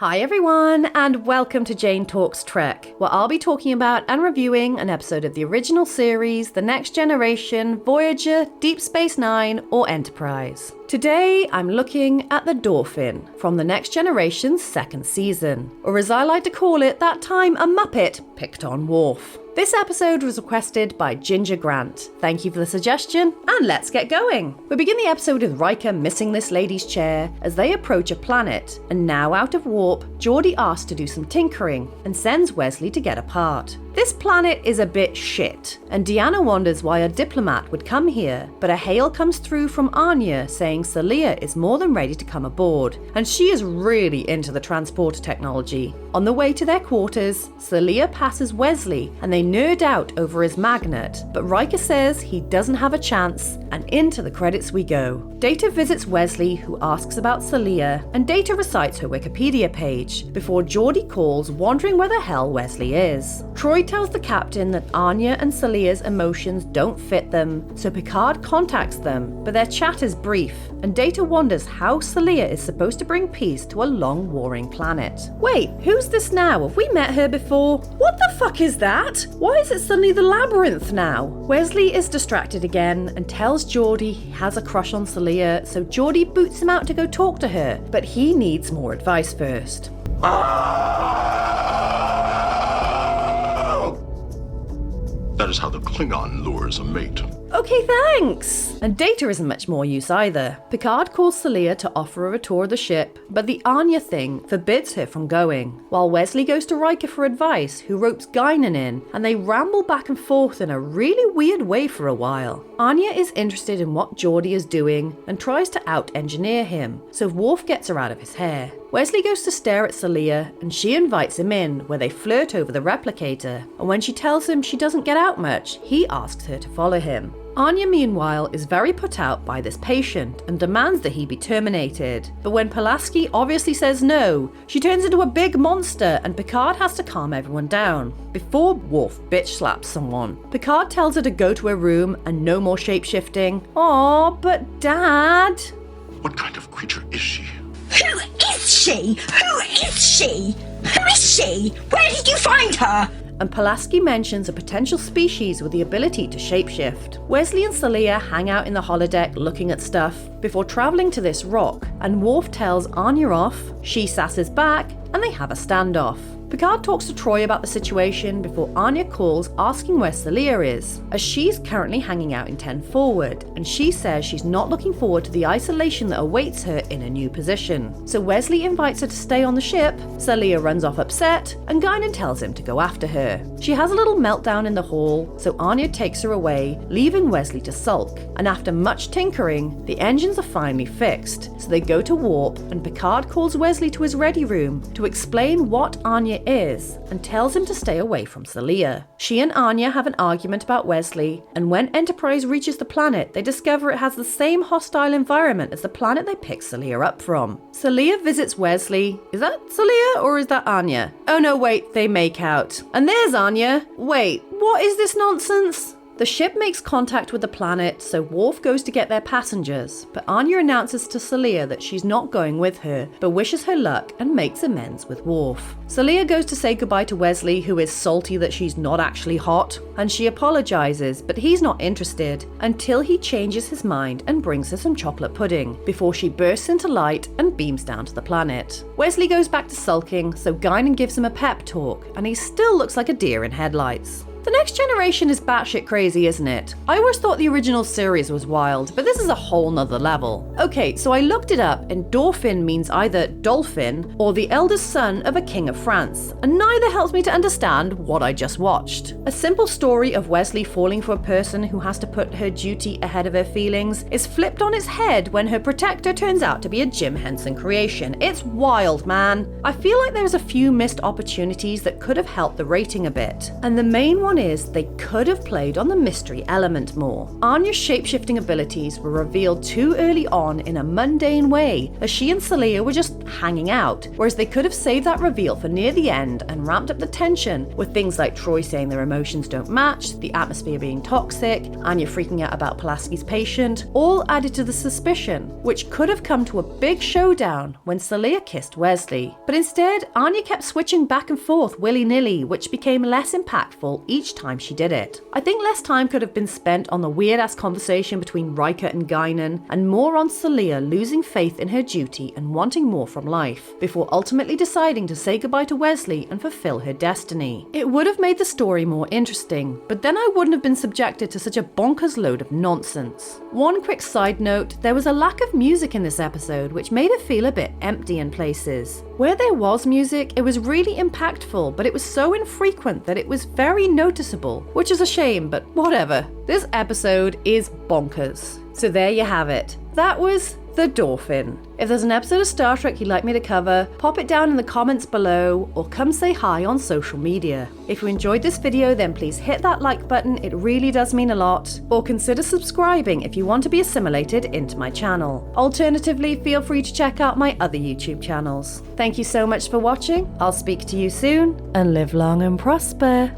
Hi everyone, and welcome to Jane Talks Trek, where I'll be talking about and reviewing an episode of the original series, The Next Generation, Voyager, Deep Space Nine, or Enterprise. Today, I'm looking at the Dauphin from The Next Generation's second season, or as I like to call it, that time a Muppet picked on Worf. This episode was requested by Ginger Grant. Thank you for the suggestion, and let's get going. We begin the episode with Riker missing this lady's chair as they approach a planet, and now out of warp, Geordi asks to do some tinkering and sends Wesley to get a part. This planet is a bit shit, and Deanna wonders why a diplomat would come here, but a hail comes through from Anya saying Celia is more than ready to come aboard, and she is really into the transporter technology. On the way to their quarters, Celia passes Wesley, and they nerd out over his magnet, but Riker says he doesn't have a chance, and into the credits we go. Data visits Wesley, who asks about Celia, and Data recites her Wikipedia page, before Geordi calls, wondering where the hell Wesley is. Troy tells the captain that Anya and Celia's emotions don't fit them, so Picard contacts them, but their chat is brief, and Data wonders how Celia is supposed to bring peace to a long warring planet. Wait, who's this now? Have we met her before? What the fuck is that? Why is it suddenly the labyrinth now? Wesley is distracted again and tells Geordi he has a crush on Celia, so Geordi boots him out to go talk to her, but he needs more advice first. That is how the Klingon lures a mate. Okay, thanks! And Data isn't much more use either. Picard calls Celia to offer her a tour of the ship, but the Anya thing forbids her from going, while Wesley goes to Riker for advice, who ropes Guinan in, and they ramble back and forth in a really weird way for a while. Anya is interested in what Geordi is doing and tries to out-engineer him, so Worf gets her out of his hair. Wesley goes to stare at Celia, and she invites him in, where they flirt over the replicator, and when she tells him she doesn't get out much, he asks her to follow him. Anya, meanwhile, is very put out by this patient and demands that he be terminated. But when Pulaski obviously says no, she turns into a big monster and Picard has to calm everyone down. Before Worf bitch slaps someone, Picard tells her to go to her room and no more shape-shifting. Aww, but Dad... What kind of creature is she? Who is she? Who is she? Who is she? Where did you find her? And Pulaski mentions a potential species with the ability to shapeshift. Wesley and Celia hang out in the holodeck looking at stuff before travelling to this rock, and Worf tells Anya off, she sasses back, and they have a standoff. Picard talks to Troy about the situation before Anya calls asking where Celia is, as she's currently hanging out in 10 Forward, and she says she's not looking forward to the isolation that awaits her in a new position. So Wesley invites her to stay on the ship, Celia runs off upset, and Guinan tells him to go after her. She has a little meltdown in the hall, so Anya takes her away, leaving Wesley to sulk, and after much tinkering, the engines are finally fixed, so they go to warp, and Picard calls Wesley to his ready room to explain what Anya is and tells him to stay away from Celia. She and Anya have an argument about Wesley, and when Enterprise reaches the planet, they discover it has the same hostile environment as the planet they picked Celia up from. Celia visits Wesley. Is that Celia or is that Anya? Oh no, wait, they make out. And there's Anya. Wait, what is this nonsense? The ship makes contact with the planet, so Worf goes to get their passengers, but Anya announces to Celia that she's not going with her, but wishes her luck and makes amends with Worf. Celia goes to say goodbye to Wesley, who is salty that she's not actually hot, and she apologizes, but he's not interested, until he changes his mind and brings her some chocolate pudding, before she bursts into light and beams down to the planet. Wesley goes back to sulking, so Guinan gives him a pep talk, and he still looks like a deer in headlights. The Next Generation is batshit crazy, isn't it? I always thought the original series was wild, but this is a whole nother level. Okay, so I looked it up, and Dauphin means either dolphin or the eldest son of a king of France, and neither helps me to understand what I just watched. A simple story of Wesley falling for a person who has to put her duty ahead of her feelings is flipped on its head when her protector turns out to be a Jim Henson creation. It's wild, man. I feel like there's a few missed opportunities that could have helped the rating a bit, and the main one one is they could have played on the mystery element more. Anya's shapeshifting abilities were revealed too early on in a mundane way, as she and Celia were just hanging out, whereas they could have saved that reveal for near the end and ramped up the tension with things like Troy saying their emotions don't match, the atmosphere being toxic, Anya freaking out about Pulaski's patient, all added to the suspicion, which could have come to a big showdown when Celia kissed Wesley. But instead, Anya kept switching back and forth willy-nilly, which became less impactful each time she did it. I think less time could have been spent on the weird-ass conversation between Riker and Guinan, and more on Celia losing faith in her duty and wanting more from life, before ultimately deciding to say goodbye to Wesley and fulfill her destiny. It would have made the story more interesting, but then I wouldn't have been subjected to such a bonkers load of nonsense. One quick side note, there was a lack of music in this episode which made it feel a bit empty in places. Where there was music, it was really impactful, but it was so infrequent that it was very noticeable, which is a shame, but whatever. This episode is bonkers. So there you have it. That was The Dauphin. If there's an episode of Star Trek you'd like me to cover, pop it down in the comments below or come say hi on social media. If you enjoyed this video, then please hit that like button, it really does mean a lot, or consider subscribing if you want to be assimilated into my channel. Alternatively, feel free to check out my other YouTube channels. Thank you so much for watching, I'll speak to you soon, and live long and prosper.